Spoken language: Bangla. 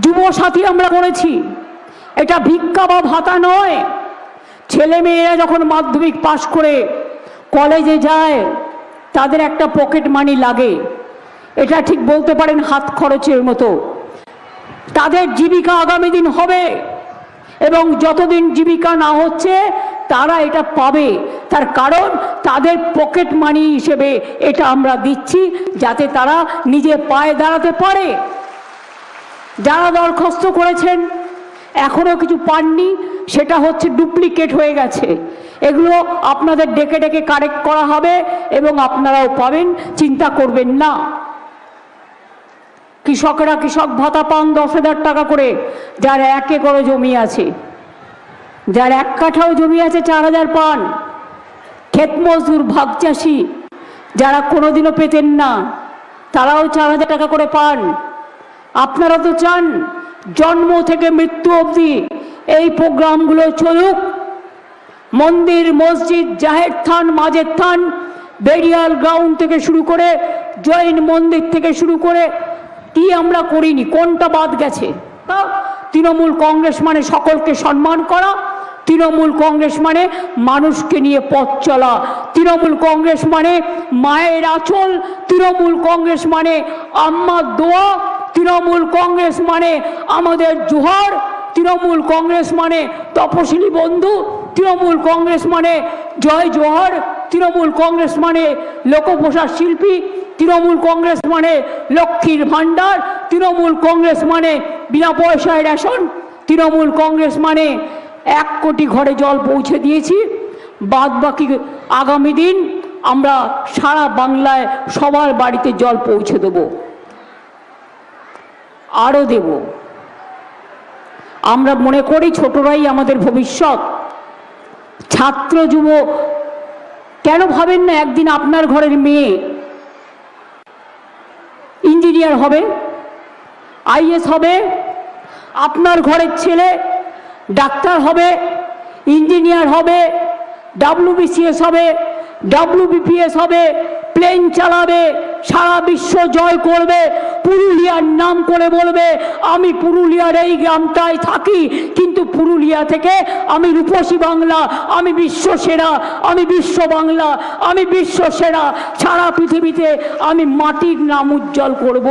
যুবসাথী আমরা করেছি, এটা ভিক্ষা বা ভাতা নয়। ছেলে মেয়েরা যখন মাধ্যমিক পাশ করে কলেজে যায় তাদের একটা পকেট মানি লাগে, এটা ঠিক বলতে পারেন হাত খরচের মতো। তাদের জীবিকা আগামী দিন হবে, এবং যতদিন জীবিকা না হচ্ছে তারা এটা পাবে। তার কারণ তাদের পকেট মানি হিসেবে এটা আমরা দিচ্ছি, যাতে তারা নিজে পায়ে দাঁড়াতে পারে। যারা দরখাস্ত করেছেন এখনো কিছু পাননি, সেটা হচ্ছে ডুপ্লিকেট হয়ে গেছে। এগুলো আপনাদের ডেকে ডেকে কারেক্ট করা হবে এবং আপনারাও পাবেন, চিন্তা করবেন না। কৃষকরা কৃষক ভাতা পান 10,000 টাকা করে, যার 1 একর জমি আছে, যার 1 কাঠাও জমি আছে 4,000 পান। ক্ষেত মজদুর ভাগ চাষি যারা কোনোদিনও পেতেন না, তারাও 4,000 টাকা করে পান। আপনারা তো চান জন্ম থেকে মৃত্যু অবধি এই প্রোগ্রামগুলো চলুক। মন্দির, মসজিদ, জাহের থান, মাঝের থান, বেরিয়াল গ্রাউন্ড থেকে শুরু করে জৈন মন্দির থেকে শুরু করে কি আমরা করিনি, কোনটা বাদ গেছে? তৃণমূল কংগ্রেস মানে সকলকে সম্মান করা, তৃণমূল কংগ্রেস মানে মানুষকে নিয়ে পথ চলা, তৃণমূল কংগ্রেস মানে মায়ের আঁচল, তৃণমূল কংগ্রেস মানে আম্মার দোয়া, তৃণমূল কংগ্রেস মানে আমাদের জোহার, তৃণমূল কংগ্রেস মানে তপশিলি বন্ধু, তৃণমূল কংগ্রেস মানে জয় জোহার, তৃণমূল কংগ্রেস মানে লোকপ্রসাদ শিল্পী, তৃণমূল কংগ্রেস মানে লক্ষ্মীর ভাণ্ডার, তৃণমূল কংগ্রেস মানে বিনা পয়সায় রেশন, তৃণমূল কংগ্রেস মানে 1 কোটি ঘরে জল পৌঁছে দিয়েছি। বাদ বাকি আগামী দিন আমরা সারা বাংলায় সবার বাড়িতে জল পৌঁছে দেব, আরও দেব। আমরা মনে করি ছোটরাই আমাদের ভবিষ্যৎ। ছাত্র যুব কেন ভাবেন না একদিন আপনার ঘরের মেয়ে ইঞ্জিনিয়ার হবে, আইএস হবে, আপনার ঘরের ছেলে ডাক্তার হবে, ইঞ্জিনিয়ার হবে, WBCS হবে, WBPS হবে, প্লেন চালাবে, সারা বিশ্ব জয় করবে, পুরুলিয়ার নাম করে বলবে আমি পুরুলিয়ার এই গ্রামটায় থাকি, কিন্তু পুরুলিয়া থেকে আমি রূপসী বাংলা, আমি বিশ্ব সেরা, আমি বিশ্ব বাংলা, আমি বিশ্ব সেরা, সারা পৃথিবীতে আমি মাটির নাম উজ্জ্বল করব।